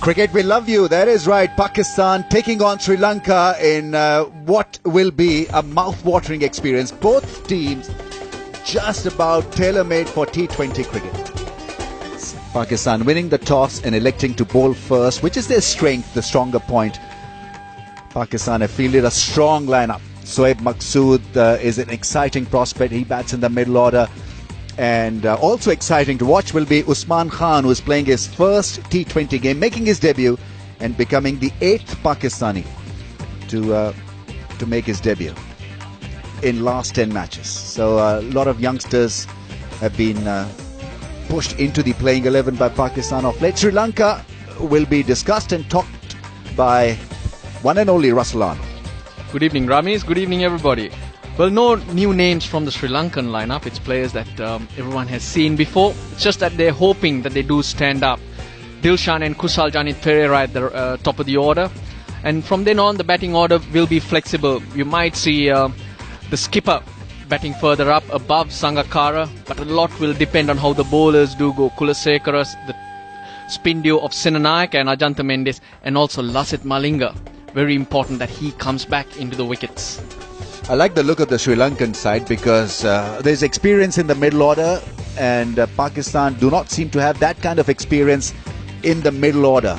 Cricket will love you. That is right. Pakistan taking on Sri Lanka in what will be a mouth-watering experience. Both teams just about tailor-made for T20 cricket. Pakistan winning the toss and electing to bowl first, which is their strength, the stronger point. Pakistan have fielded a strong lineup. Shoaib Maqsood is an exciting prospect. He bats in the middle order. And also exciting to watch will be Usman Khan, who is playing his first T20 game, making his debut and becoming the 8th Pakistani to make his debut in last 10 matches. So a lot of youngsters have been pushed into the playing 11 by Pakistan of late. Sri Lanka will be discussed and talked by one and only Russell Arnold. Good evening, Ramesh. Good evening, everybody. Well, no new names from the Sri Lankan lineup. It's players that everyone has seen before. It's just that they're hoping that they do stand up. Dilshan and Kusal Janit Pereira at the top of the order. And from then on, the batting order will be flexible. You might see the skipper batting further up above Sangakkara, but a lot will depend on how the bowlers do go. Kulasekara, the spin duo of Senanayak and Ajantha Mendes, and also Lasith Malinga. Very important that he comes back into the wickets. I like the look of the Sri Lankan side because there's experience in the middle order, and Pakistan do not seem to have that kind of experience in the middle order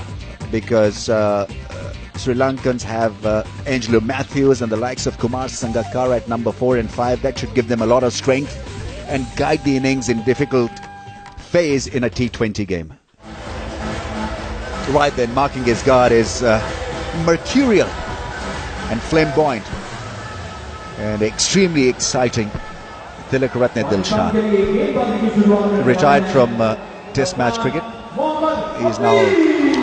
because Sri Lankans have Angelo Matthews and the likes of Kumar Sangakkara at number 4 and 5. That should give them a lot of strength and guide the innings in difficult phase in a T20 game. Right then, marking his guard is mercurial and flamboyant and extremely exciting Tilakaratne Dilshan. Retired from Test match cricket. He is now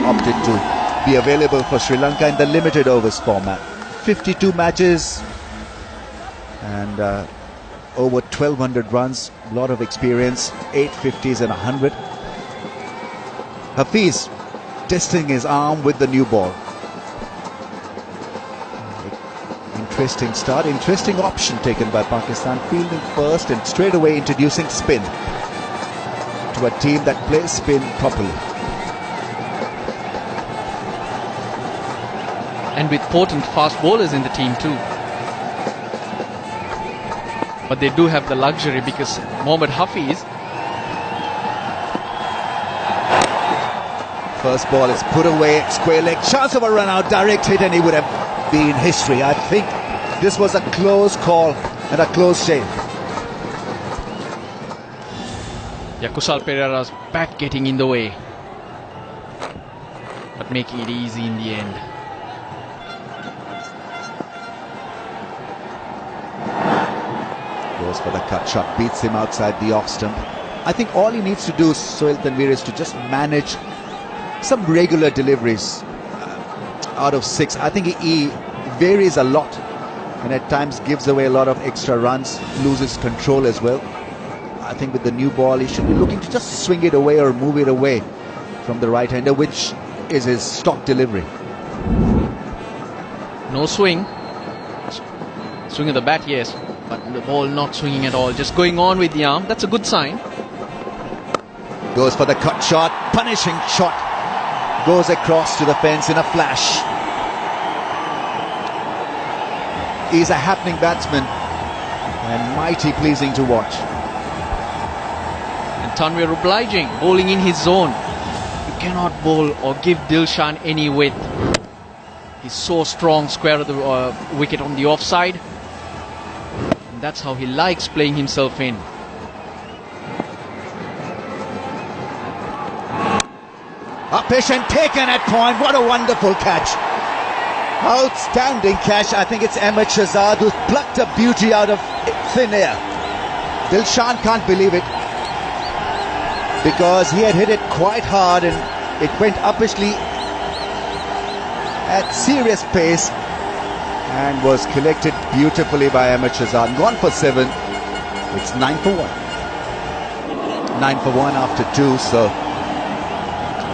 opted to be available for Sri Lanka in the limited overs format. 52 matches and over 1200 runs, a lot of experience, 8 50s and 100. Hafiz testing his arm with the new ball. Interesting start, interesting option taken by Pakistan, fielding first and straight away introducing spin to a team that plays spin properly. And with potent fast bowlers in the team too. But they do have the luxury because Mohammad Hafiz. First ball is put away, square leg, chance of a run out, direct hit, and he would have been history. I think this was a close call and a close shave. Kusal Pereira's bat getting in the way, but making it easy in the end. Goes for the cut shot, beats him outside the off stump. I think all he needs to do, Sohail Tanvir, is to just manage some regular deliveries out of 6. I think he varies a lot and at times gives away a lot of extra runs, loses control as well. I think with the new ball he should be looking to just swing it away or move it away from the right-hander, which is his stock delivery. No swing. Swing of the bat, yes, but the ball not swinging at all, just going on with the arm. That's a good sign. Goes for the cut shot, punishing shot. Goes across to the fence in a flash. He's a happening batsman and mighty pleasing to watch. And Tanvir obliging, bowling in his zone. You cannot bowl or give Dilshan any width. He's so strong, square of the wicket on the offside. And that's how he likes playing himself in. Upish and taken at point. What a wonderful catch. Outstanding catch. I think it's Ahmed Shahzad who plucked a beauty out of thin air. Dilshan can't believe it because he had hit it quite hard and it went upishly at serious pace and was collected beautifully by Ahmed Shahzad. Gone for 7. It's 9 for 1. 9 for 1 after 2. So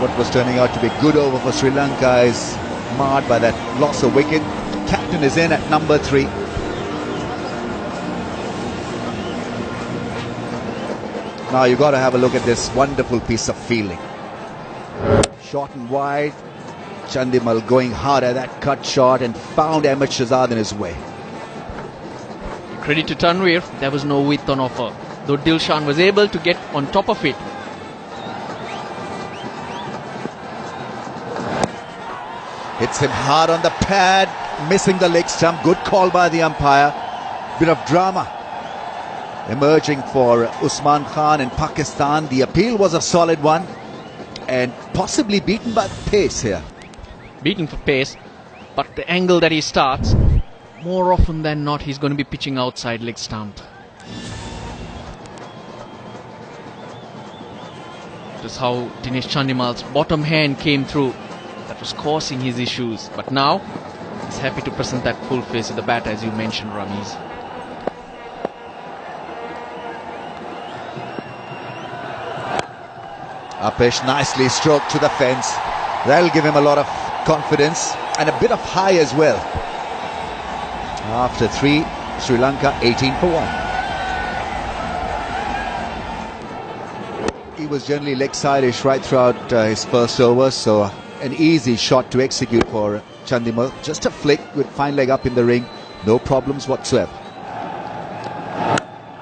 what was turning out to be a good over for Sri Lanka is marred by that loss of wicket. Captain is in at number 3. Now you've got to have a look at this wonderful piece of fielding. Short and wide, Chandimal going hard at that cut shot and found Ahmed Shahzad in his way. Credit to Tanvir, there was no width on offer, though Dilshan was able to get on top of it. Hits him hard on the pad, missing the leg stump. Good call by the umpire. Bit of drama emerging for Usman Khan in Pakistan. The appeal was a solid one and possibly beaten by pace here. Beaten for pace, but the angle that he starts, more often than not, he's going to be pitching outside leg stump. That's how Dinesh Chandimal's bottom hand came through. That was causing his issues. But now, he's happy to present that full face of the bat, as you mentioned, Ramiz. Apesh nicely stroked to the fence. That'll give him a lot of confidence and a bit of high as well. After 3, Sri Lanka 18 for 1. He was generally leg side-ish right throughout his first over, so an easy shot to execute for Chandimal. Just a flick with fine leg up in the ring, no problems whatsoever.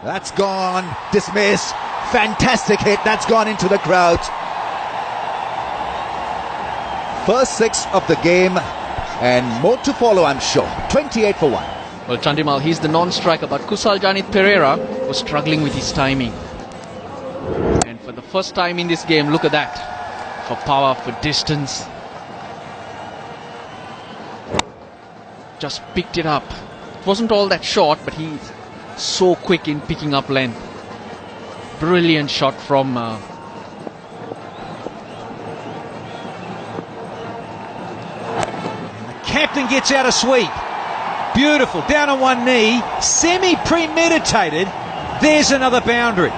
That's gone, dismissed. Fantastic hit, that's gone into the crowd. First 6 of the game and more to follow, I'm sure. 28 for 1. Well, Chandimal, he's the non-striker, but Kusal Janit Pereira was struggling with his timing. And for the first time in this game, look at that. For power, for distance. Just picked it up. It wasn't all that short, but he's so quick in picking up length. Brilliant shot from the captain gets out a sweep. Beautiful, down on one knee, semi-premeditated. There's another boundary.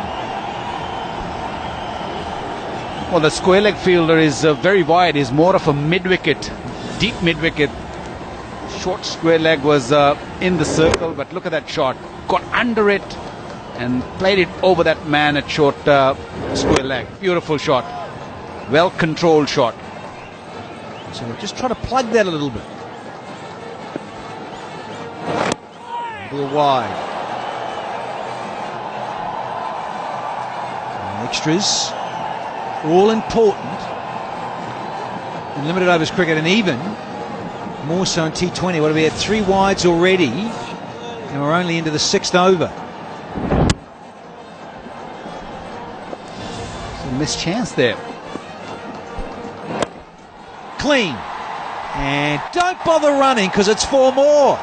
Well, the square leg fielder is very wide. He's more of a mid-wicket, deep mid-wicket. Short square leg was in the circle, but look at that shot. Got under it and played it over that man at short square leg. Beautiful shot. Well controlled shot. So just try to plug that a little bit. A little wide. And extras. All important. In limited overs cricket, and even more so in T20. What have we had? 3 wides already. And we're only into the 6th over. Missed chance there. Clean. And don't bother running because it's 4 more.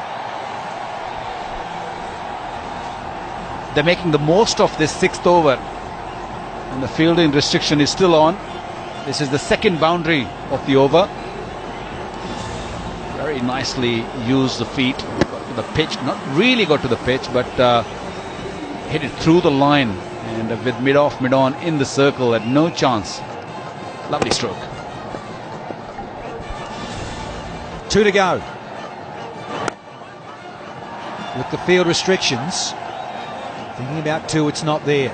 They're making the most of this 6th over. And the fielding restriction is still on. This is the second boundary of the over. Very nicely used the feet. Got to the pitch. Not really got to the pitch, but hit it through the line. And with mid-off, mid-on in the circle, had no chance. Lovely stroke. 2 to go. With the field restrictions, thinking about 2, it's not there.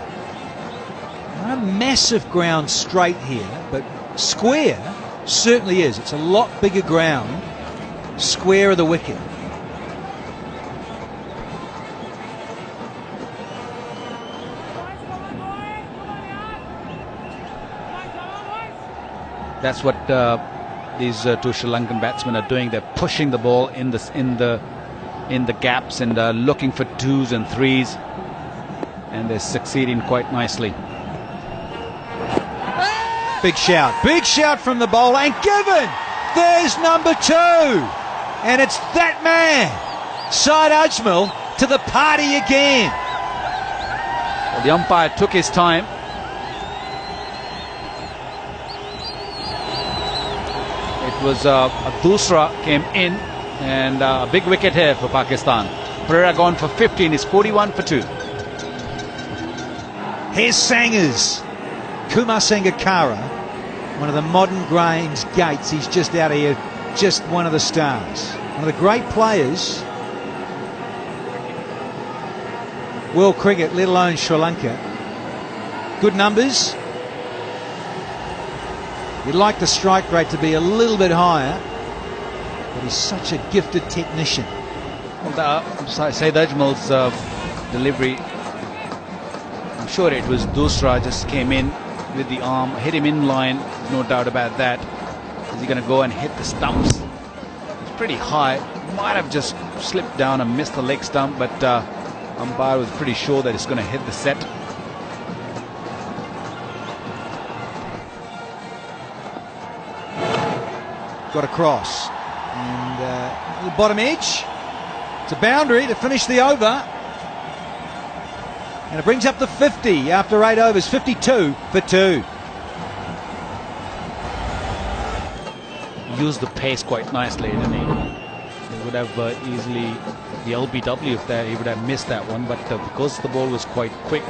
Not a massive ground straight here, but square certainly is. It's a lot bigger ground, square of the wicket. That's what these 2 Sri Lankan batsmen are doing. They're pushing the ball in the gaps and looking for 2s and 3s, and they're succeeding quite nicely. Big shout from the bowler, and given. There's number 2, and it's that man, Syed Ajmal, to the party again. Well, the umpire took his time. It was a Dusra came in, and a big wicket here for Pakistan. Pereira gone for 15, is 41 for 2. Here's Sangers. Kumar Sangakkara, one of the modern Graham's Gates. He's just out here, just one of the stars. One of the great players. World cricket, let alone Sri Lanka. Good numbers. You'd like the strike rate to be a little bit higher, but he's such a gifted technician. Well, Saeed Ajmal's delivery, I'm sure it was Dusra, just came in with the arm, hit him in line, no doubt about that. Is he going to go and hit the stumps? It's pretty high. Might have just slipped down and missed the leg stump, but umpire was pretty sure that it's going to hit the set. Got a cross. And the bottom edge. It's a boundary to finish the over. And it brings up the 50 after 8 overs. 52 for 2. Used the pace quite nicely, didn't he? He would have easily the LBW if he would have missed that one, but because the ball was quite quick,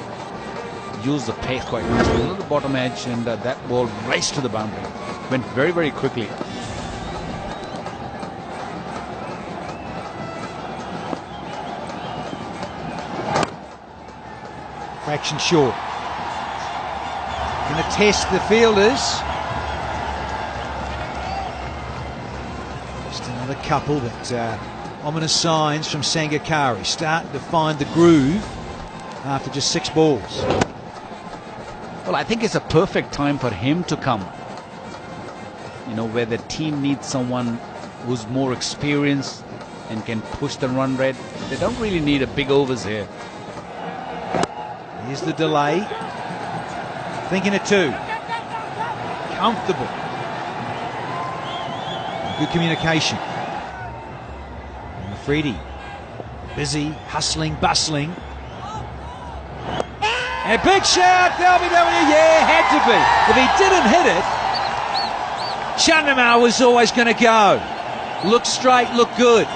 used the pace quite nicely. A little bottom edge, and that ball raced to the boundary. Went very, very quickly. Fraction short. Going to test the fielders. Just another couple, but ominous signs from Sangakkara. Starting to find the groove after just 6 balls. Well, I think it's a perfect time for him to come. You know, where the team needs someone who's more experienced and can push the run rate. They don't really need a big overs here. Here's the delay. Thinking it 2. Comfortable. Good communication. And Afridi. Busy, hustling, bustling. And a big shout, LBW, yeah, had to be. If he didn't hit it, Chandimal was always going to go. Look straight, look good.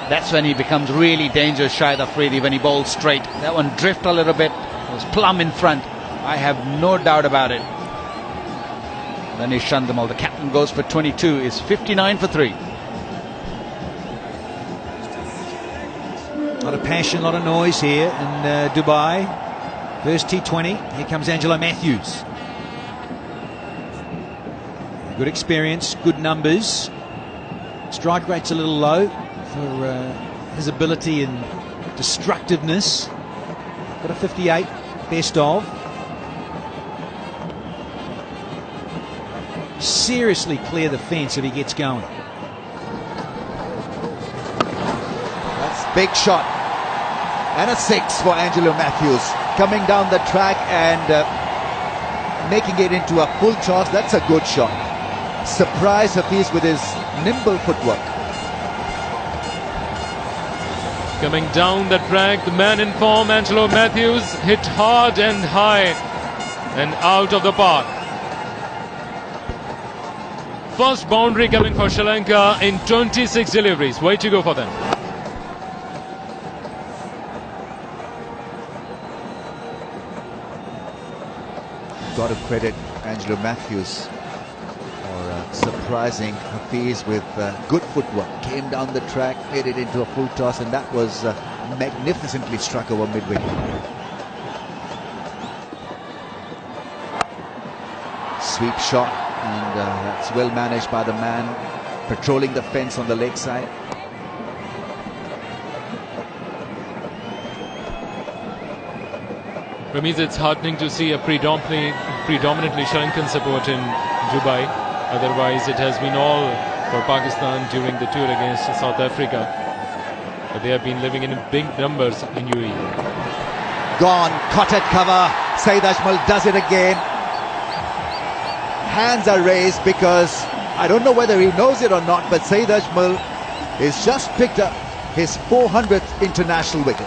That's when he becomes really dangerous, Shahid Afridi, when he bowls straight. That one drift a little bit, was plumb in front. I have no doubt about it. Then is Chandimal. The captain goes for 22, is 59 for 3. A lot of passion, a lot of noise here in Dubai. First T20. Here comes Angelo Matthews. Good experience, good numbers. Strike rate's a little low for his ability and destructiveness. Got a 58, best of. Seriously clear the fence if he gets going. That's big shot. And a 6 for Angelo Matthews. Coming down the track and making it into a full toss. That's a good shot. Surprise Hafiz with his nimble footwork. Coming down the track, the man in form, Angelo Matthews, hit hard and high and out of the park. First boundary coming for Sri Lanka in 26 deliveries. Way to go for them. Got to credit Angelo Matthews for surprising Hafiz with good footwork. Came down the track, made it into a full toss, and that was magnificently struck over mid-wicket. Sweep shot, and that's well managed by the man patrolling the fence on the leg side. Ramiz, it's heartening to see a predominantly Sri Lankan support in Dubai. Otherwise, it has been all for Pakistan during the tour against South Africa. But they have been living in big numbers in UAE. Gone, caught at cover. Saeed Ajmal does it again. Hands are raised because I don't know whether he knows it or not, but Saeed Ajmal has just picked up his 400th international wicket.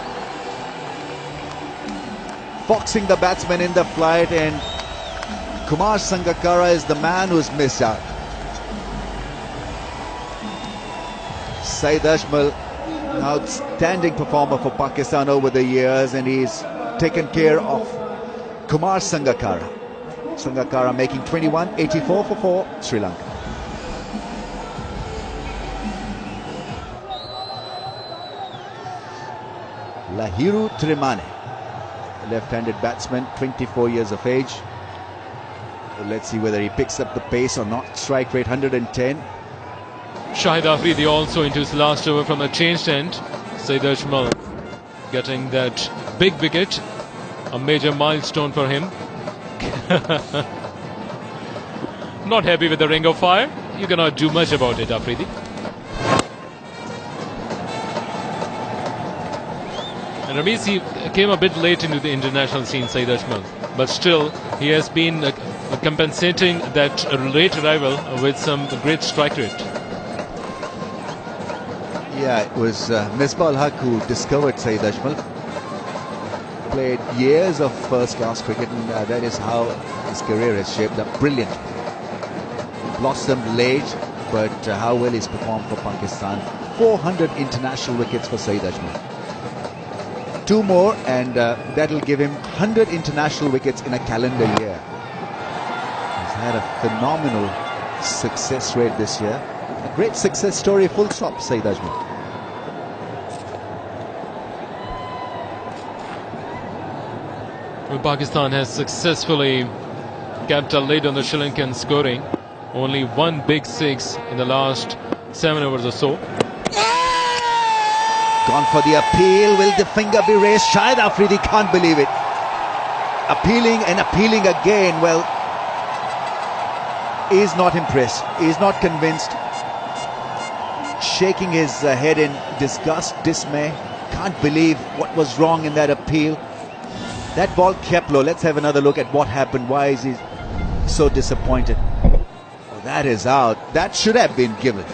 Foxing the batsman in the flight, and Kumar Sangakkara is the man who's missed out. Saeed Ajmal, an outstanding performer for Pakistan over the years, and he's taken care of Kumar Sangakkara. Sangakkara making 21, 84 for 4, Sri Lanka. Lahiru Trimane, left-handed batsman, 24 years of age. let's see whether he picks up the pace or not. Strike rate 110. Shahid Afridi also into his last over from a changed end. Saeed Ajmal getting that big wicket, a major milestone for him. Not happy with the ring of fire. You cannot do much about it, Afridi. And Ramesh, he came a bit late into the international scene, Saeed Ajmal, but still he has been compensating that late arrival with some great strike rate. Yeah, it was Misbah Haq who discovered Saeed Ajmal. Played years of first-class cricket, and that is how his career has shaped up. Brilliant. Blossomed late, but how well he's performed for Pakistan. 400 international wickets for Saeed Ajmal. 2 more, and that'll give him 100 international wickets in a calendar year. He's had a phenomenal success rate this year. A great success story, full stop, Saeed Ajmal. Well, Pakistan has successfully kept a lid on the Sri Lankan scoring. Only one big six in the last 7 overs or so. Gone for the appeal. Will the finger be raised? Shahid Afridi can't believe it. Appealing and appealing again. Well, he's not impressed. He's not convinced. Shaking his head in disgust, dismay. Can't believe what was wrong in that appeal. That ball kept low. Let's have another look at what happened. Why is he so disappointed? Oh, that is out. That should have been given.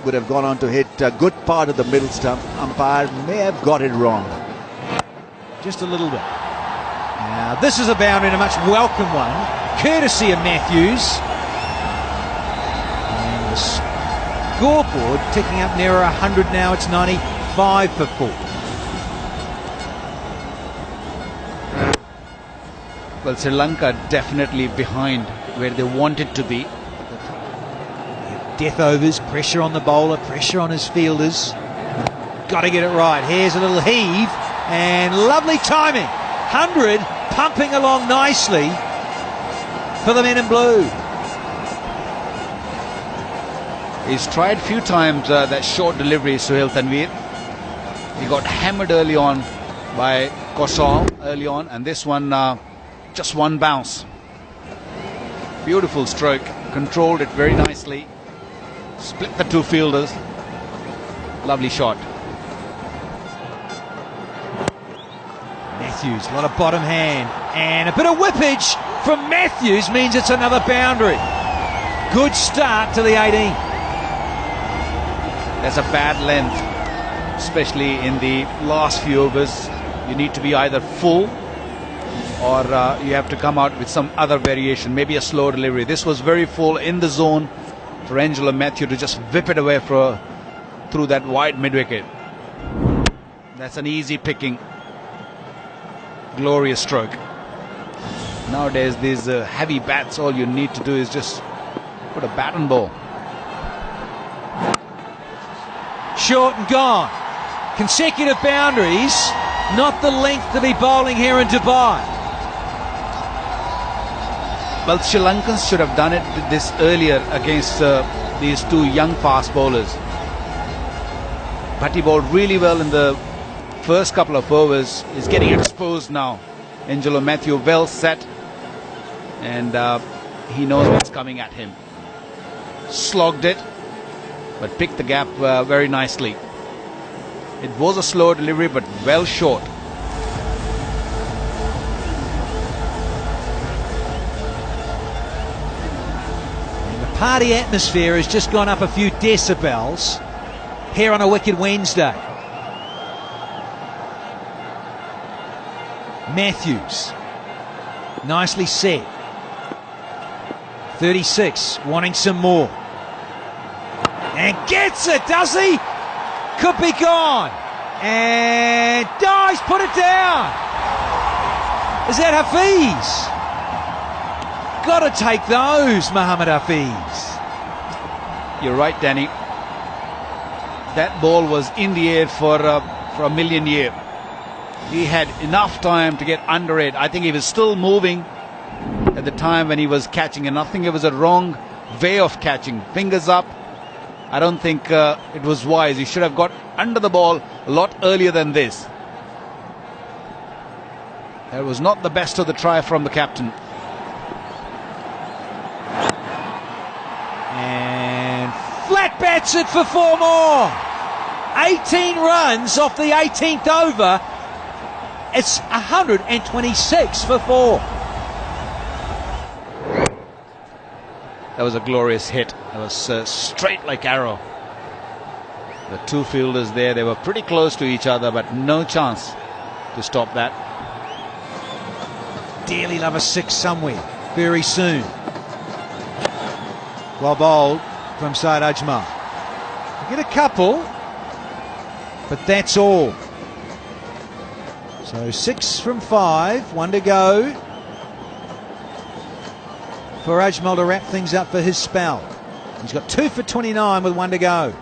Would have gone on to hit a good part of the middle stump. Umpire may have got it wrong. Just a little bit. Now, this is a boundary and a much welcome one, courtesy of Matthews. And the scoreboard ticking up nearer 100 now. It's 95 for 4. Well, Sri Lanka definitely behind where they wanted to be. Death overs, pressure on the bowler, pressure on his fielders. Got to get it right. Here's a little heave and lovely timing. 100 pumping along nicely for the men in blue. He's tried a few times that short delivery, Suhail Tanveer. He got hammered early on by Kosal early on, and this one just one bounce. Beautiful stroke, controlled it very nicely. Split the 2 fielders. Lovely shot. Matthews, a lot of bottom hand. And a bit of whippage from Matthews means it's another boundary. Good start to the 18. There's a bad length, especially in the last few overs. You need to be either full or you have to come out with some other variation, maybe a slow delivery. This was very full in the zone for Angelo Matthew to just whip it away through that wide mid-wicket. That's an easy picking. Glorious stroke. Nowadays, these heavy bats, all you need to do is just put a bat and ball. Short and gone. Consecutive boundaries, not the length to be bowling here in Dubai. Well, Sri Lankans should have done this earlier against these 2 young fast bowlers. But he bowled really well in the first couple of overs. He's getting exposed now. Angelo Matthew well set, and he knows what's coming at him. Slogged it, but picked the gap very nicely. It was a slow delivery, but well short. Party atmosphere has just gone up a few decibels here on a Wicked Wednesday. Matthews, nicely set. 36, wanting some more. And gets it, does he? Could be gone. And dives, put it down. Is that Hafiz? Got to take those, Mohammad Hafiz. You're right, Danny. That ball was in the air for a million years. He had enough time to get under it. I think he was still moving at the time when he was catching, and I think it was a wrong way of catching. Fingers up. I don't think it was wise. He should have got under the ball a lot earlier than this. That was not the best of the try from the captain. And flat bats it for 4 more. 18 runs off the 18th over. It's 126 for 4. That was a glorious hit. It was straight like arrow. The two fielders there, they were pretty close to each other, but no chance to stop that. Dearly love a 6 somewhere very soon. Well bowled from Saeed Ajmal. Get a couple, but that's all. So 6 from 5, 1 to go for Ajmal to wrap things up for his spell. He's got 2 for 29 with 1 to go.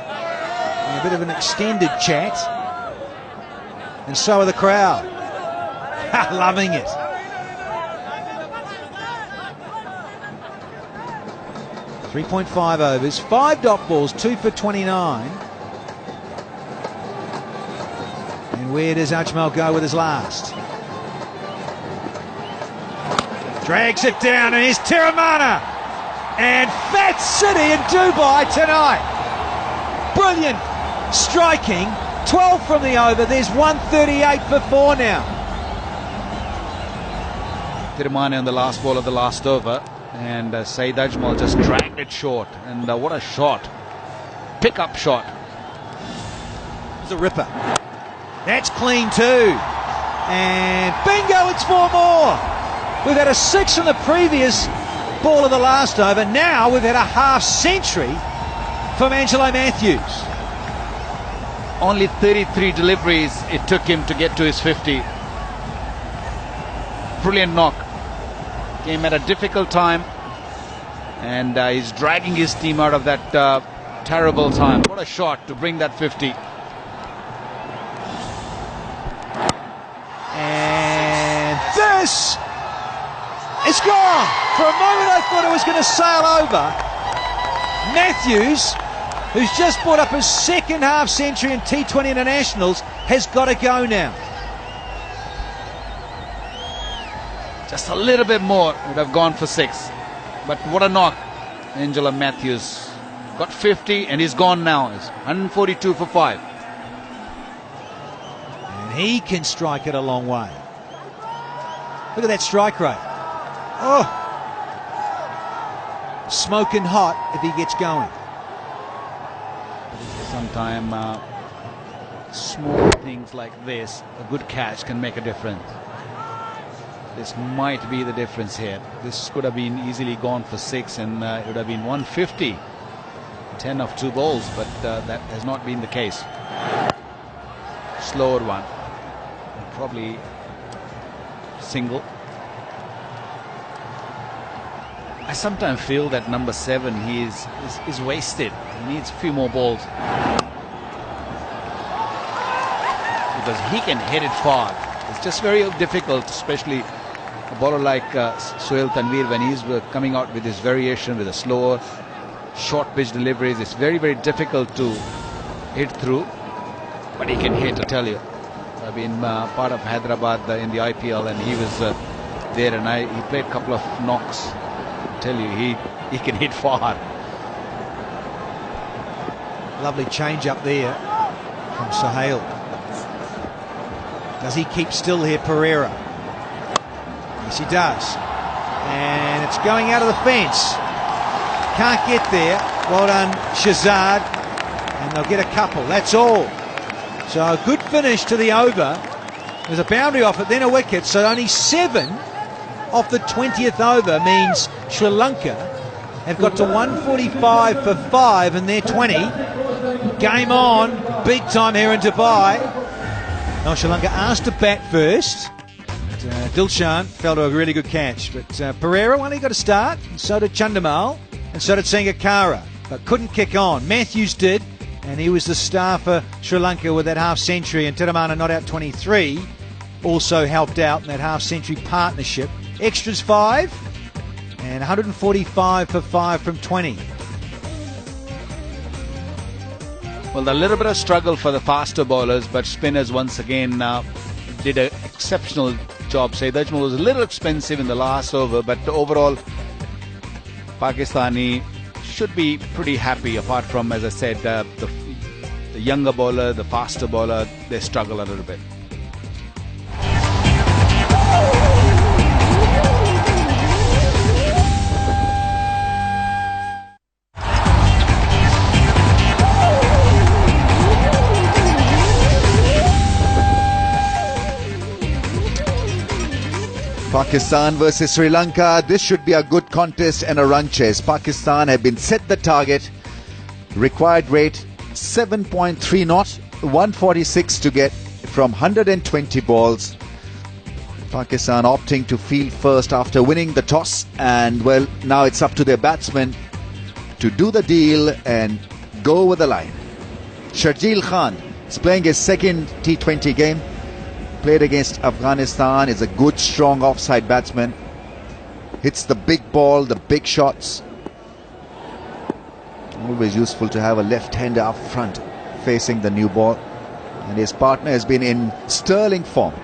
And a bit of an extended chat, and so are the crowd. Loving it. .5 overs, 5 dot balls, 2 for 29. And where does Ajmal go with his last? Drags it down, and here's Tiramana. And Fat City in Dubai tonight. Brilliant striking. 12 from the over. There's 138 for 4 now. Tiramana on the last ball of the last over, and Saeed Ajmal just dragged it short. And what a shot. Pick-up shot. It's a ripper. That's clean too. And bingo, it's 4 more. We've had a 6 on the previous ball of the last over. Now we've had a half century from Angelo Matthews. Only 33 deliveries it took him to get to his 50. Brilliant knock. Came at a difficult time, and he's dragging his team out of that terrible time. What a shot to bring that 50. And this is gone. For a moment I thought it was going to sail over. Matthews, who's just brought up his 2nd half century in T20 internationals, has got to go now. Just a little bit more would have gone for 6. But what a knock. Angelo Matthews got 50 and he's gone now. It's 142 for 5. And he can strike it a long way. Look at that strike rate. Oh! Smoking hot if he gets going. Sometimes small things like this, a good catch can make a difference. This might be the difference here. This could have been easily gone for 6, and it would have been 150. 10 of 2 balls, but that has not been the case. Slower one. Probably single. I sometimes feel that number 7, he is wasted. He needs a few more balls. Because he can hit it far. It's just very difficult, especially a bowler like Sohail Tanvir, when he's coming out with his variation with a slower, short pitch deliveries. It's very, very difficult to hit through, but he can hit, I tell you. I've been part of Hyderabad in the IPL, and he was there, and he played a couple of knocks. I tell you, he can hit far. Lovely change up there from Sohail. Does he keep still here, Pereira? Yes, he does. And it's going out of the fence. Can't get there. Well done, Shazad. And they'll get a couple. That's all. So a good finish to the over. There's a boundary off it, then a wicket. So only 7 off the 20th over means Sri Lanka have got to 145 for 5 in their 20. Game on. Big time here in Dubai. Now Sri Lanka asked to bat first. Dilshan fell to a really good catch, but Pereira only got a start, and so did Chandimal, and so did Sangakkara, but couldn't kick on. Matthews did, and he was the star for Sri Lanka with that half century, and Tiramana not out 23 also helped out in that half century partnership Extras 5 and 145 for 5 from 20. Well, a little bit of struggle for the faster bowlers, but spinners once again did an exceptional job. Saeed Ajmal was a little expensive in the last over, but overall, Pakistani should be pretty happy, apart from, as I said, the younger bowler, the faster bowler, they struggle a little bit. Pakistan versus Sri Lanka. This should be a good contest and a run chase. Pakistan have been set the target. Required rate 7.3 not, 146 to get from 120 balls. Pakistan opting to field first after winning the toss, and well, now it's up to their batsmen to do the deal and go over the line. Sharjeel Khan is playing his second T20 game. Played against Afghanistan, is a good strong offside batsman. Hits the big ball, the big shots. Always useful to have a left-hander up front facing the new ball. And his partner has been in sterling form.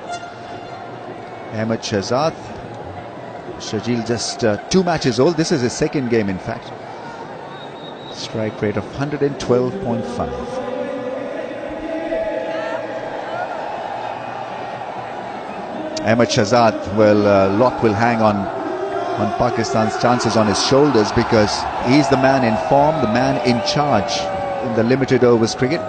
Ahmed Shahzad. Sharjeel just 2 matches old. This is his second game, in fact. Strike rate of 112.5. Ahmed Shahzad, well, a lot will hang on Pakistan's chances on his shoulders, because he's the man in form, the man in charge in the limited overs cricket.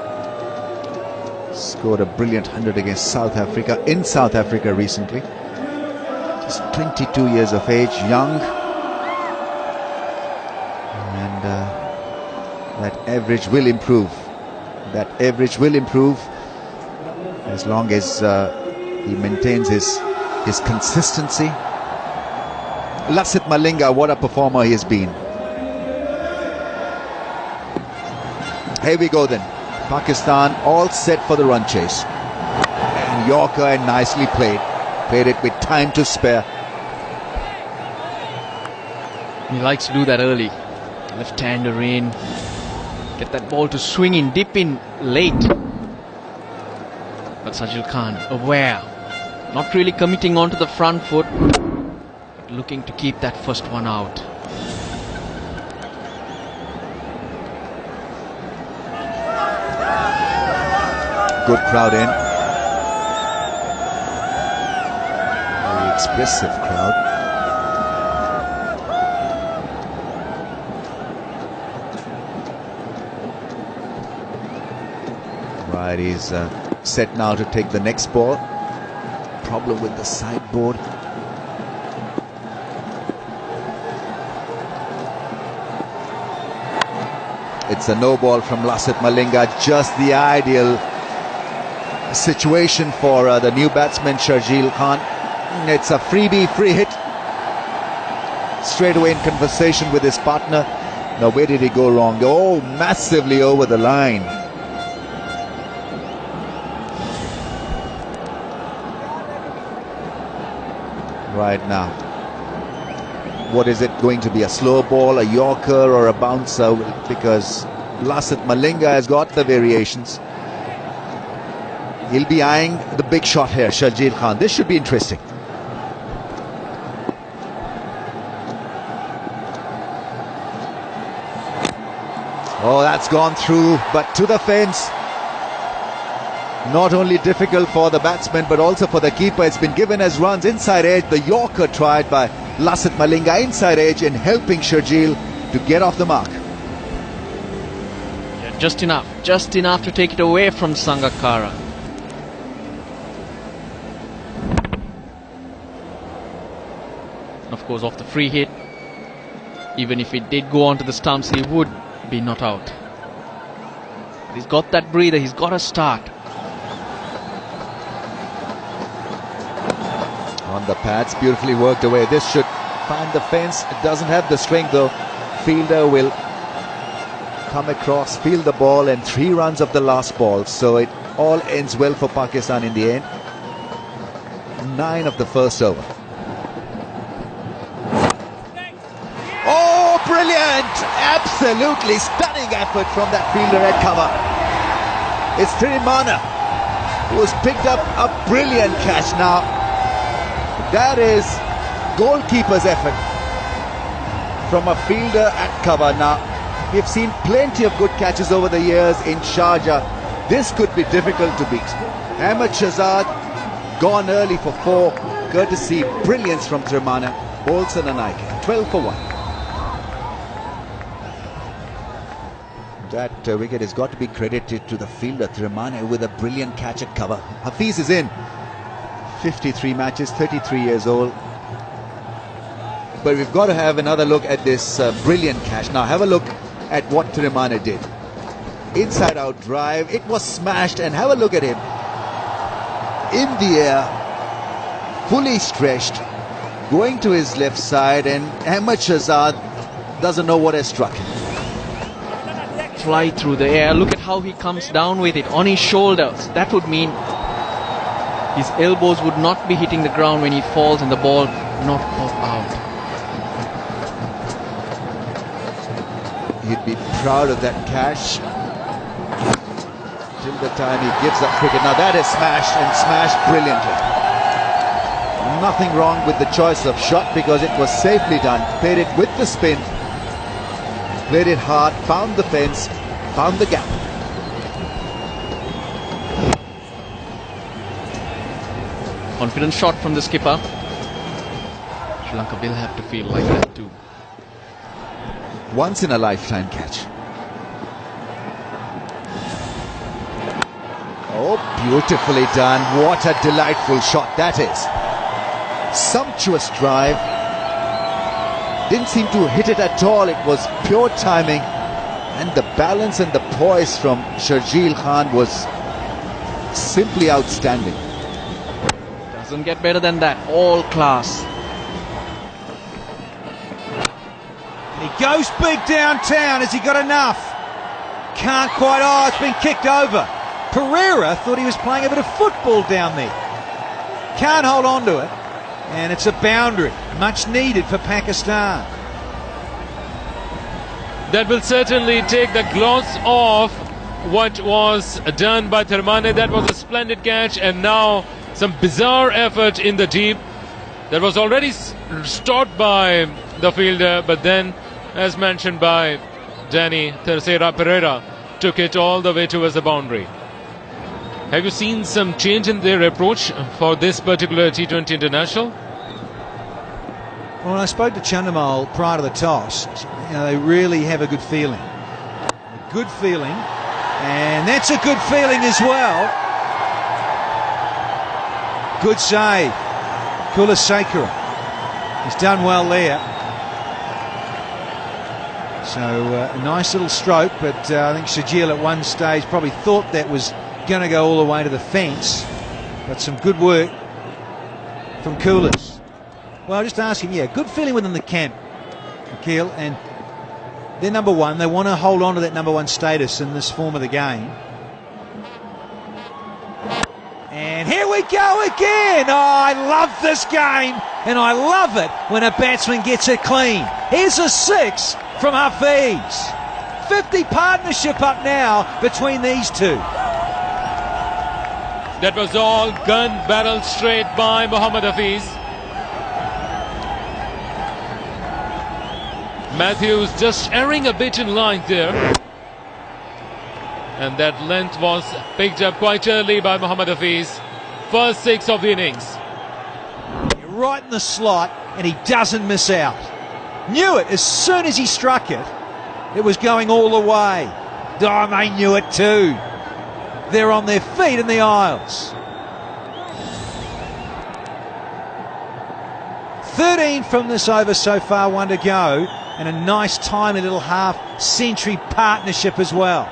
Scored a brilliant 100 against South Africa, in South Africa recently. Just 22 years of age, young. And that average will improve. That average will improve as long as he maintains his consistency. Lasith Malinga, what a performer he has been. Here we go then. Pakistan all set for the run chase. And Yorker, and nicely played. Played it with time to spare. He likes to do that early. Left-hander in. Get that ball to swing in, dip in late. But Sharjeel Khan aware. Not really committing onto the front foot, but looking to keep that first one out. Good crowd in. Very expressive crowd. Right, he's set now to take the next ball. Problem with the sideboard. It's a no ball from Lasith Malinga. Just the ideal situation for the new batsman Sharjeel Khan. It's a freebie, free hit. Straight away in conversation with his partner. Now where did he go wrong? Oh, massively over the line. Right now, what is it going to be? A slow ball, a Yorker, or a bouncer? Because Lasith Malinga has got the variations. He'll be eyeing the big shot here, Sharjeel Khan. This should be interesting. Oh, that's gone through, but to the fence. Not only difficult for the batsman, but also for the keeper. It's been given as runs inside edge. The Yorker tried by Lasith Malinga inside edge and helping Sharjeel to get off the mark. Yeah, just enough to take it away from Sangakkara. Of course, off the free hit, even if it did go onto the stumps, he would be not out. But he's got that breather, he's got a start. On the pads, beautifully worked away. This should find the fence. It doesn't have the strength though. Fielder will come across, field the ball, and 3 runs of the last ball. So it all ends well for Pakistan in the end. 9 of the first over. Absolutely stunning effort from that fielder at cover. It's Thirimana who has picked up a brilliant catch now. That is goalkeeper's effort from a fielder at cover. Now, we've seen plenty of good catches over the years in Sharjah. This could be difficult to beat. Ahmed Shahzad gone early for 4, courtesy brilliance from Thirimana. Bolson and Ike, 12 for 1. That wicket has got to be credited to the fielder Thirimana with a brilliant catch at cover. Hafiz is in. 53 matches, 33 years old. But we've got to have another look at this brilliant catch. Now have a look at what Thirimana did. Inside out drive, it was smashed, and have a look at him. In the air, fully stretched, going to his left side, and Ahmed Shahzad doesn't know what has struck him. Fly through the air. Look at how he comes down with it on his shoulders. That would mean his elbows would not be hitting the ground when he falls and the ball not pop out. He'd be proud of that catch till the time he gives up cricket. Now that is smashed, and smashed brilliantly. Nothing wrong with the choice of shot because it was safely done. Played it with the spin, played it hard, found the fence, found the gap. Confident shot from the skipper. Sri Lanka will have to feel like that too. Once in a lifetime catch. Oh, beautifully done. What a delightful shot that is. Sumptuous drive. Didn't seem to hit it at all. It was pure timing. And the balance and the poise from Sharjeel Khan was simply outstanding. Doesn't get better than that. All class. He goes big downtown. Has he got enough? Can't quite. Oh, it's been kicked over. Pereira thought he was playing a bit of football down there. Can't hold on to it. And it's a boundary. Much needed for Pakistan. That will certainly take the gloss off what was done by Thirimana. That was a splendid catch, and now some bizarre effort in the deep. That was already stopped by the fielder, but then, as mentioned by Danny, Terceira Pereira took it all the way towards the boundary. Have you seen some change in their approach for this particular T20 international? Well, when I spoke to Chandamal prior to the toss, they really have a good feeling. A good feeling, and that's a good feeling as well. Good save. Kulasekara. He's done well there. So a nice little stroke, but I think Sharjeel at one stage probably thought that was going to go all the way to the fence. But some good work from Kulas. Well, just ask him, good feeling within the camp, Akil, and they're number one. They want to hold on to that number one status in this form of the game. And here we go again. Oh, I love this game, and I love it when a batsman gets it clean. Here's a 6 from Hafiz. 50 partnership up now between these two. That was all gun barrel straight by Mohammad Hafiz. Matthews just erring a bit in line there. And that length was picked up quite early by Mohammad Hafiz. First 6 of the innings. Right in the slot, and he doesn't miss out. Knew it as soon as he struck it. It was going all the way. Oh, they knew it too. They're on their feet in the aisles. 13 from this over so far, 1 to go, and a nice tiny little half-century partnership as well.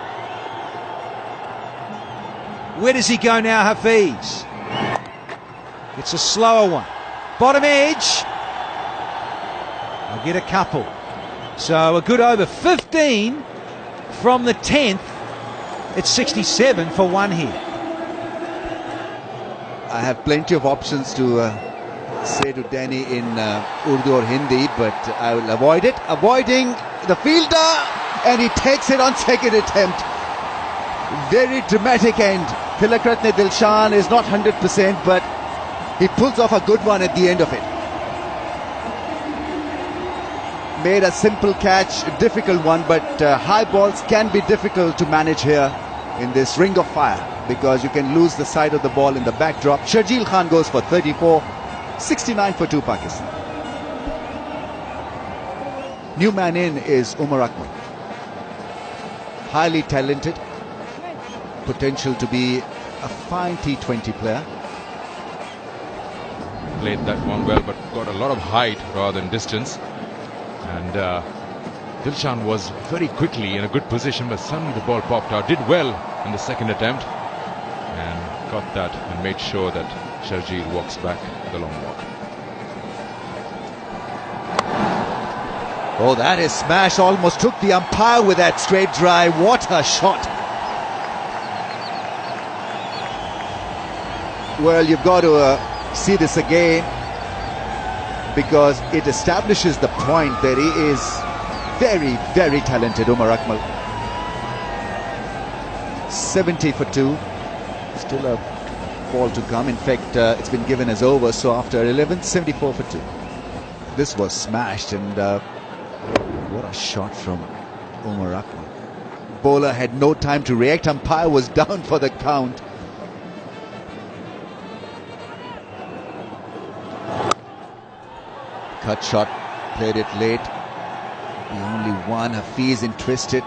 Where does he go now, Hafiz? It's a slower one. Bottom edge. I'll get a couple. So a good over. 15 from the 10th. It's 67 for 1 here. I have plenty of options to say to Danny in Urdu or Hindi, but I will avoid it. Avoiding the fielder. and he takes it on second attempt. Very dramatic end. Tilakratne Dilshan is not 100%, but he pulls off a good one at the end of it. Made a simple catch, a difficult one, but high balls can be difficult to manage here in this ring of fire, because you can lose the side of the ball in the backdrop. Sharjeel Khan goes for 34, 69 for 2 Pakistan. New man in is Umar Akmal. Highly talented, potential to be a fine T20 player. Played that one well, but got a lot of height rather than distance. And Dilshan was very quickly in a good position, but suddenly the ball popped out. Did well in the second attempt and got that and made sure that Sharjeel walks back the long walk. Oh, that is smash. Almost took the umpire with that straight drive. What a shot. Well, you've got to see this again, because it establishes the point that he is very, very talented, Umar Akmal. 70 for 2. Still a ball to come. In fact, it's been given as over, so after 11, 74 for 2. This was smashed, and what a shot from Umar Akmal. Bowler had no time to react. Umpire was down for the count. Cut shot, played it late. The only one, Hafiz in twisted.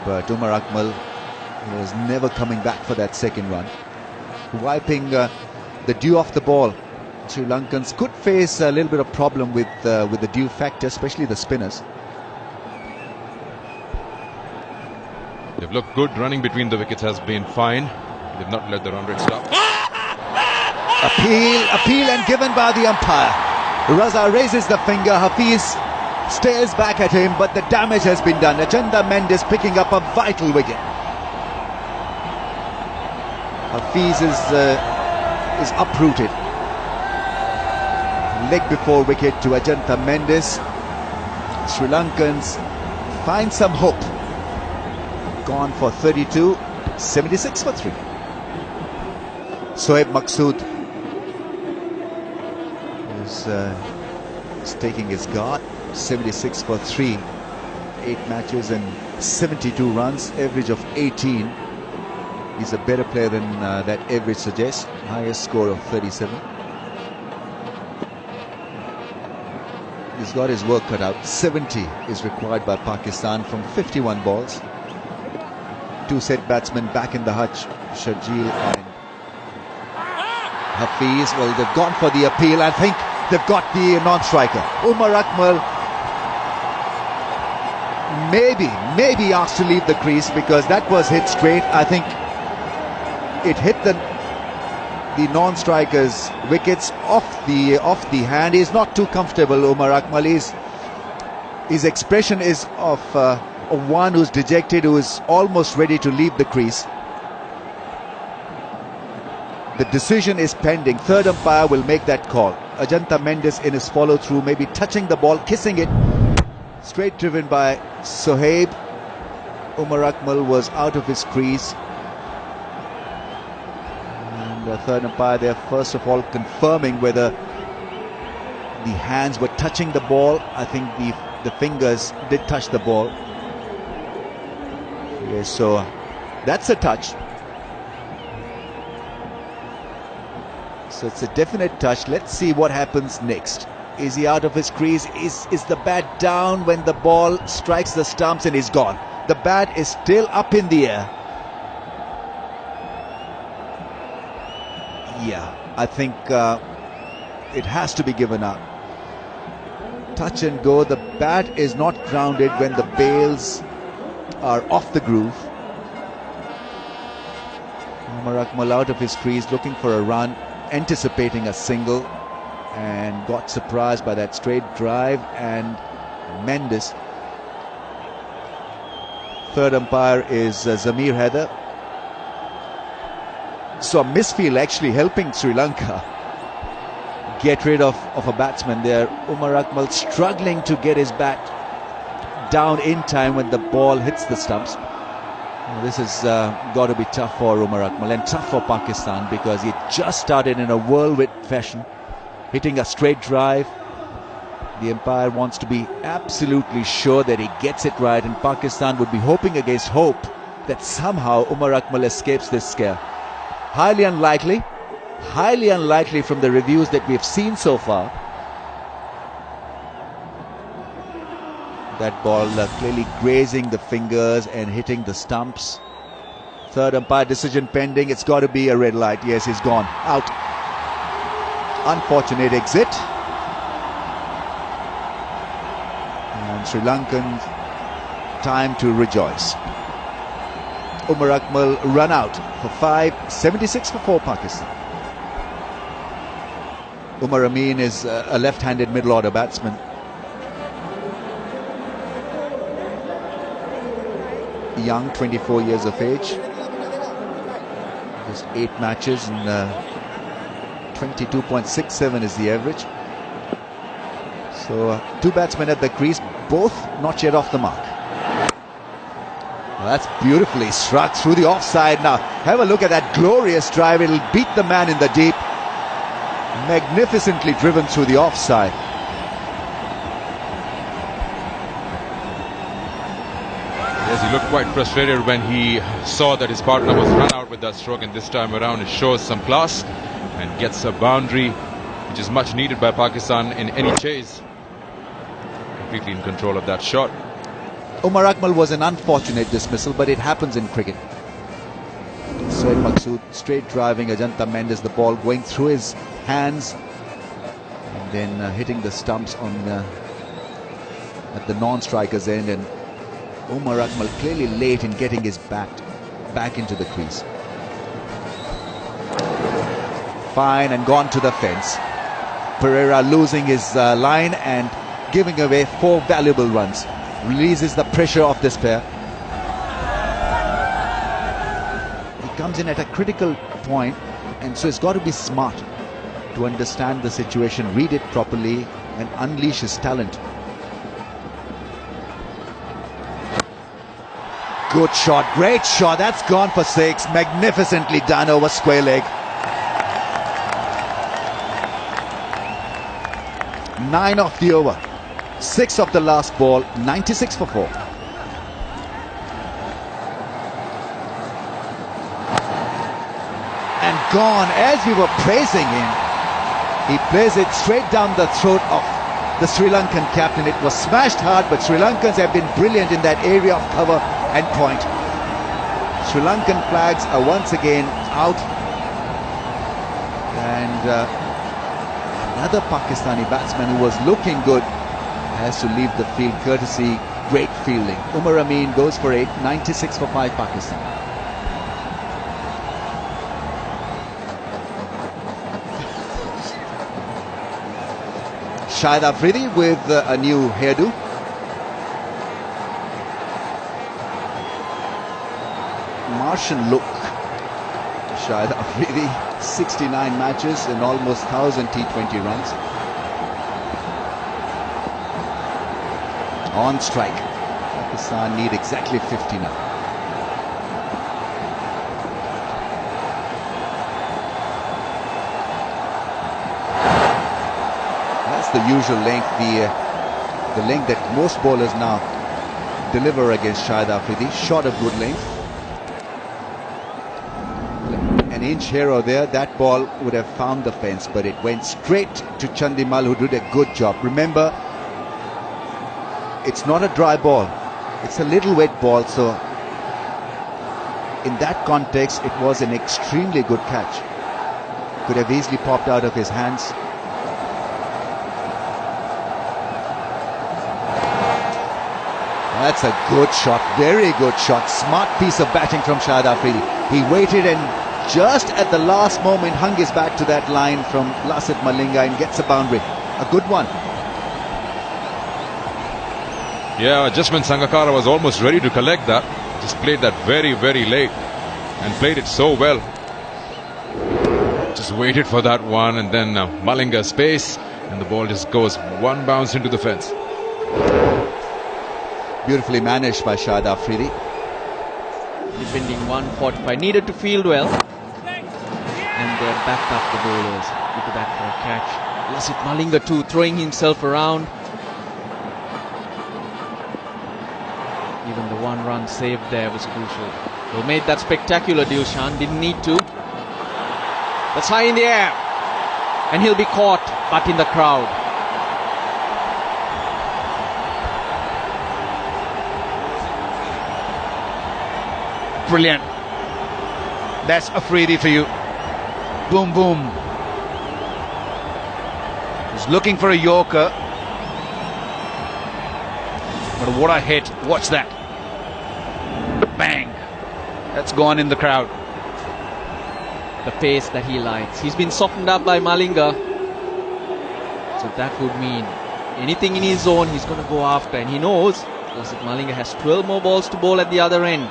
But Umar Akmal was never coming back for that second run. Wiping the dew off the ball. Sri Lankans could face a little bit of problem with the dew factor, especially the spinners. They've looked good. Running between the wickets has been fine. They've not let the run rate stop. Appeal and given by the umpire. Raza raises the finger. Hafiz stares back at him, but the damage has been done. Ajanta Mendes picking up a vital wicket. Hafiz is uprooted. Leg before wicket to Ajanta Mendes. Sri Lankans find some hope. Gone for 32, 76 for 3. Sohaib Maqsood is taking his guard. 76 for 3. 8 matches and 72 runs, average of 18. He's a better player than that average suggests. Highest score of 37. He's got his work cut out. 70 is required by Pakistan from 51 balls. 2 set batsmen back in the hutch, Sharjeel and Hafiz. Well, they've gone for the appeal. I think they've got the non-striker. Umar Akmal maybe asked to leave the crease, because that was hit straight. I think it hit the non-striker's wickets off the hand. He's not too comfortable, Umar Akmal. His expression is of one who's dejected, who is almost ready to leave the crease. The decision is pending. Third umpire will make that call. Ajanta Mendes in his follow-through, maybe touching the ball, kissing it. Straight driven by Sohaib. Umar Akmal was out of his crease. And the third umpire there, first of all, confirming whether the hands were touching the ball. I think the fingers did touch the ball. Yes, so that's a touch. So it's a definite touch. Let's see what happens next. Is he out of his crease? Is the bat down when the ball strikes the stumps and is gone? The bat is still up in the air. Yeah, I think it has to be given up. Touch and go. The bat is not grounded when the bails are off the groove. Umar Akmal out of his crease, looking for a run, anticipating a single, and got surprised by that straight drive. And Mendes. Third umpire is Zamir Haider. So a misfield actually helping Sri Lanka get rid of a batsman there. Umar Akmal struggling to get his bat down in time when the ball hits the stumps. This has got to be tough for Umar Akmal and tough for Pakistan, because he just started in a whirlwind fashion, hitting a straight drive. The umpire wants to be absolutely sure that he gets it right, and Pakistan would be hoping against hope that somehow Umar Akmal escapes this scare. Highly unlikely from the reviews that we've seen so far. That ball clearly grazing the fingers and hitting the stumps. Third umpire decision pending. It's got to be a red light. Yes, he's gone. Out. Unfortunate exit. And Sri Lankan time to rejoice. Umar Akmal run out for 5, 76 for 4 Pakistan. Umar Amin is a left-handed middle order batsman. Young, 24 years of age. Just 8 matches and 22.67 is the average. So 2 batsmen at the crease, both not yet off the mark. Well, that's beautifully struck through the offside. Now have a look at that glorious drive. It'll beat the man in the deep. Magnificently driven through the offside. Yes, he looked quite frustrated when he saw that his partner was run out with that stroke, and this time around it shows some class and gets a boundary, which is much needed by Pakistan in any chase. Completely in control of that shot. Umar Akmal was an unfortunate dismissal, but it happens in cricket. Syed Maqsood straight driving Ajanta Mendes, the ball going through his hands and then hitting the stumps on at the non-striker's end, and Umar Akmal clearly late in getting his bat back into the crease. Fine, and gone to the fence. Pereira losing his line and giving away 4 valuable runs. Releases the pressure of this pair. He comes in at a critical point, and so he's got to be smart to understand the situation, read it properly and unleash his talent. Good shot, great shot, that's gone for 6. Magnificently done over square leg. 9 off the over, 6 off the last ball, 96 for 4. And gone, as we were praising him, he plays it straight down the throat of the Sri Lankan captain. It was smashed hard, but Sri Lankans have been brilliant in that area of cover and point. Sri Lankan flags are once again out, and another Pakistani batsman who was looking good has to leave the field courtesy great fielding. Umar Amin goes for 8, 96 for 5 Pakistan. Shahid Afridi with a new hairdo. Martian look. Shahid Afridi, 69 matches and almost 1,000 T20 runs. On strike. Pakistan need exactly 50 now. That's the usual length, the length that most bowlers now deliver against Shahid Afridi. Shot of good length. An inch here or there, that ball would have found the fence, but it went straight to Chandimal, who did a good job. Remember, it's not a dry ball, it's a little wet ball, so in that context it was an extremely good catch. Could have easily popped out of his hands. That's a good shot, very good shot. Smart piece of batting from Shahid Afridi. He waited and just at the last moment hung his bat to that line from Lasith Malinga and gets a boundary. A good one. Yeah, Jasmine Sangakkara was almost ready to collect that. Just played that very, very late and played it so well. Just waited for that one, and then Malinga space, and the ball just goes one bounce into the fence. Beautifully managed by Shahid Afridi. Defending 145. Needed to field well. And they backed up the bowlers. Look at that for a catch. Lasit Malinga too, throwing himself around. Even the one run saved there was crucial. Well, made that spectacular, Dilshan. Didn't need to. That's high in the air. And he'll be caught, but in the crowd. Brilliant. That's Afridi for you. Boom, boom. He's looking for a Yorker. But what a hit. Watch that. Bang. That's gone in the crowd. The pace that he likes. He's been softened up by Malinga. So that would mean anything in his zone he's going to go after. And he knows Lasit Malinga has 12 more balls to bowl at the other end.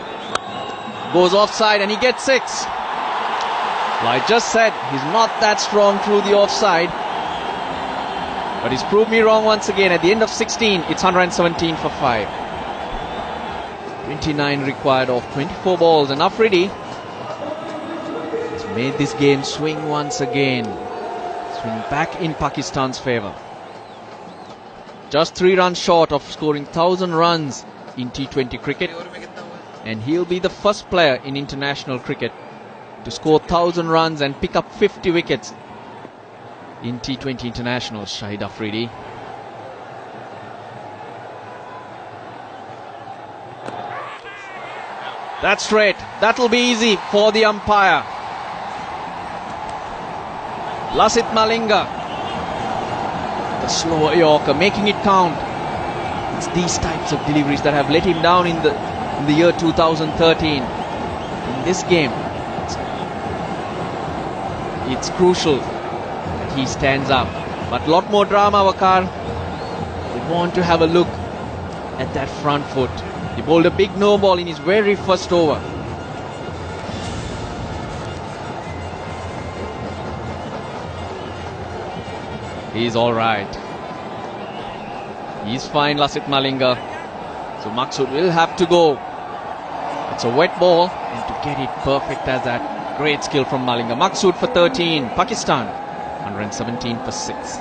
Goes offside and he gets 6. Well, I just said he's not that strong through the offside. But he's proved me wrong once again. At the end of 16, it's 117 for 5. 29 required of 24 balls. And Afridi has made this game swing once again. Swing back in Pakistan's favour. Just 3 runs short of scoring 1,000 runs in T20 cricket. And he'll be the first player in international cricket to score 1,000 runs and pick up 50 wickets in T20 internationals, Shahid Afridi. That's straight. That'll be easy for the umpire. Lasit Malinga, the slower Yorker, making it count. It's these types of deliveries that have let him down in the year 2013. In this game, it's crucial that he stands up. But a lot more drama, Wakar. We want to have a look at that front foot. He bowled a big no ball in his very first over. He's alright. He's fine, Lasit Malinga. So Maksud will have to go. It's a wet ball, and to get it perfect as that, great skill from Malinga. Maksud for 13. Pakistan 117 for 6.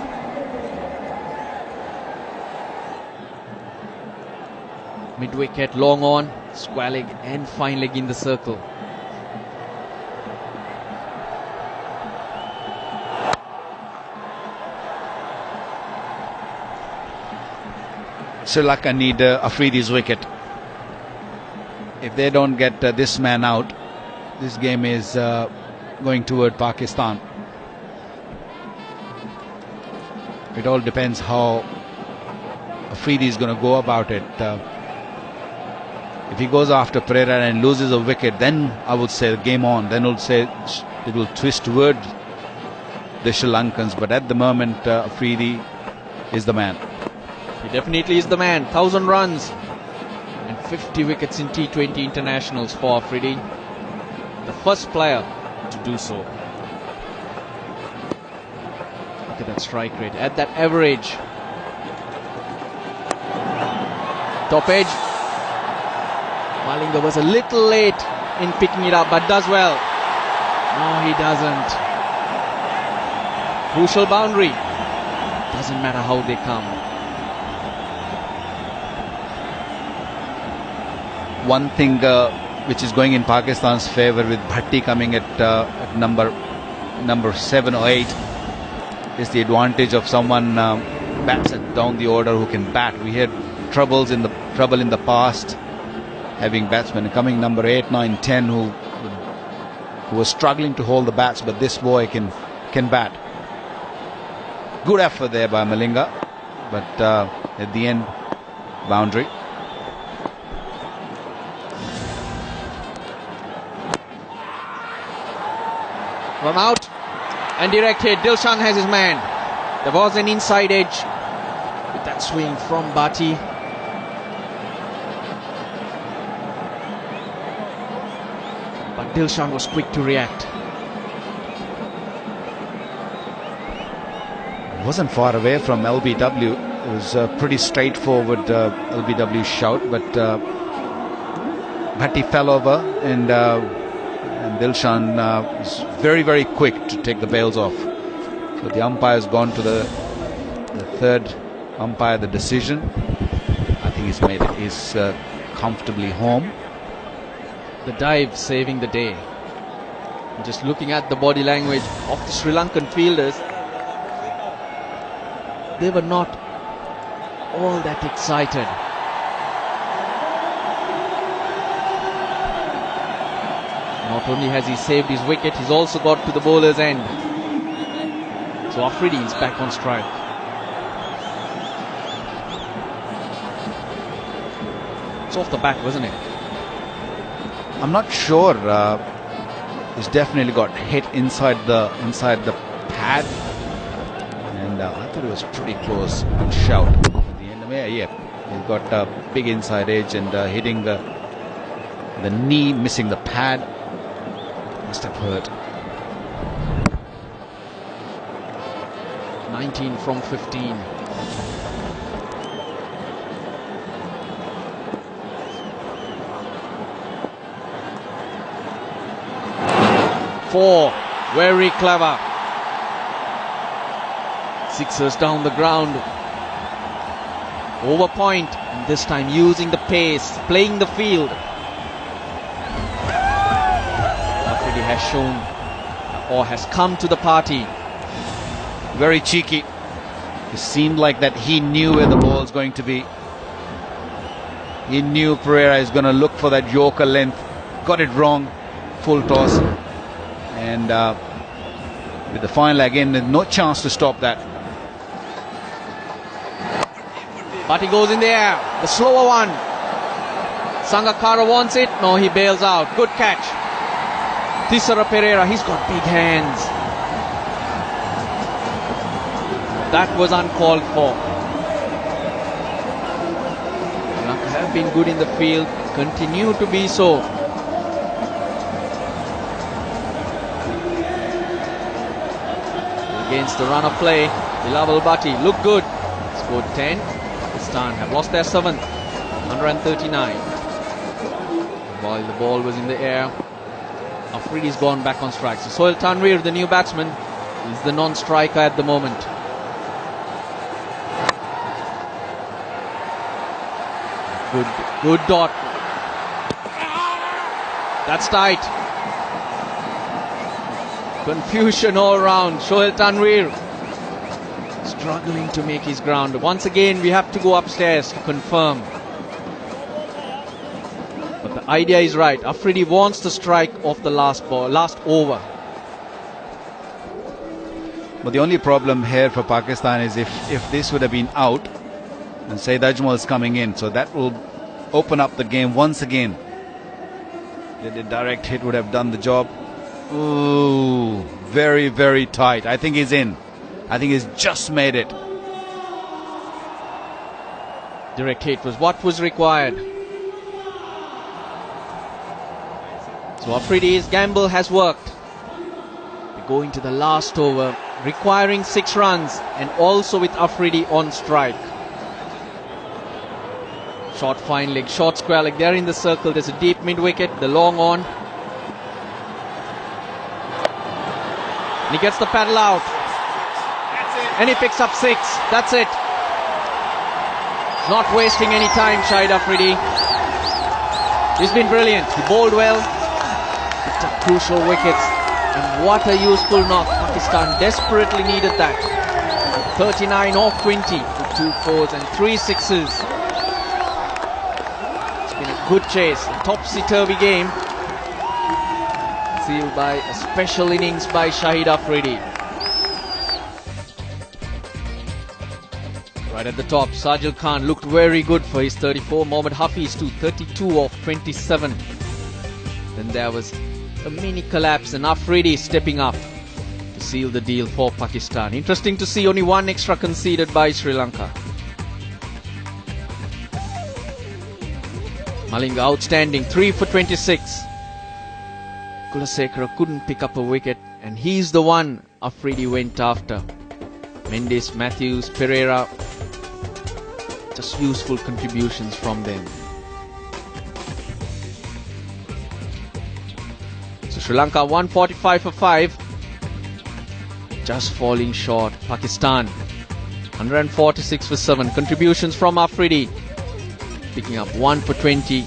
Mid wicket, long on, square leg and fine leg in the circle. Sri Lanka need Afridi's wicket. If they don't get this man out, this game is going toward Pakistan. It all depends how Afridi is going to go about it. If he goes after Pereira and loses a wicket, then I would say game on. Then I would say it will twist toward the Sri Lankans. But at the moment, Afridi is the man. He definitely is the man. 1,000 runs and 50 wickets in T20 internationals for Afridi. The first player to do so. Look at that strike rate. At that average. Top edge. Malinga was a little late in picking it up, but does well. No, he doesn't. Crucial boundary. Doesn't matter how they come. One thing which is going in Pakistan's favour with Bhatti coming at number 7 or 8 is the advantage of someone bats down the order who can bat. We had trouble in the past having batsmen coming number 8, 9, 10 who was struggling to hold the bats, but this boy can bat. Good effort there by Malinga, but at the end, boundary. Run out and direct hit. Dilshan has his man. There was an inside edge with that swing from Bhatti. But Dilshan was quick to react. Wasn't far away from LBW. It was a pretty straightforward LBW shout, but Bhatti fell over, and Dilshan was very, very quick to take the bails off. So the umpire's gone to the third umpire the decision. I think he's made it. He's comfortably home. The dive saving the day. Just looking at the body language of the Sri Lankan fielders, they were not all that excited. Not only has he saved his wicket, he's also got to the bowler's end. So Afridi is back on strike. It's off the bat, wasn't it? I'm not sure. He's definitely got hit inside the pad, and I thought it was pretty close. Good shout at the end of it. Yeah, he's got a big inside edge and hitting the knee, missing the pad. Must have hurt. 19 from 15. Four, very clever. Sixers down the ground. Over point, and this time using the pace, playing the field. Afridi has shown, or has come to the party. Very cheeky. It seemed like that he knew where the ball is going to be. He knew Pereira is going to look for that Yorker length. Got it wrong. Full toss. And with the fine leg in, there's no chance to stop that. But he goes in the air. The slower one. Sangakkara wants it. No, he bails out. Good catch. Thisara Pereira, he's got big hands. That was uncalled for. Lanka have been good in the field. Continue to be so. Against the run of play, Bilawal Bhatti look good. Scored 10. Pakistan have lost their 7th. 139. While the ball was in the air, Afridi's gone back on strike. So Sohail Tanvir, the new batsman, is the non-striker at the moment. Good dot. That's tight. Confusion all round. Sohail Tanvir struggling to make his ground. Once again, we have to go upstairs to confirm. But the idea is right. Afridi wants the strike of the last over. But the only problem here for Pakistan is if this would have been out, and Saeed Ajmal is coming in, so that will open up the game once again. The direct hit would have done the job. Ooh, very, very tight. I think he's in. I think he's just made it. Direct hit was what was required. So Afridi's gamble has worked. They go into the last over, requiring 6 runs, and also with Afridi on strike. Short fine leg, short square leg. They're in the circle. There's a deep mid wicket, the long on. And he gets the paddle out. And he picks up 6. That's it. Not wasting any time, Shahid Afridi. He's been brilliant. He bowled well. Picked up crucial wickets. And what a useful knock. Pakistan desperately needed that. 39 off 20 for 2 fours and 3 sixes. It's been a good chase. A topsy-turvy game. Sealed by a special innings by Shahid Afridi. Right at the top, Sajil Khan looked very good for his 34. Mohammad Hafiz to 32 off 27. Then there was a mini collapse and Afridi stepping up to seal the deal for Pakistan. Interesting to see only 1 extra conceded by Sri Lanka. Malinga outstanding, 3 for 26. Kulasekara couldn't pick up a wicket, and he's the one Afridi went after. Mendes, Matthews, Pereira, Just useful contributions from them. So Sri Lanka 145 for 5. Just falling short. Pakistan 146 for 7. Contributions from Afridi. Picking up 1 for 20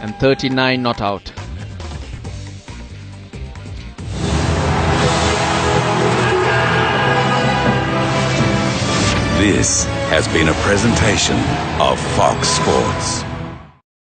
and 39 not out. This has been a presentation of Fox Sports.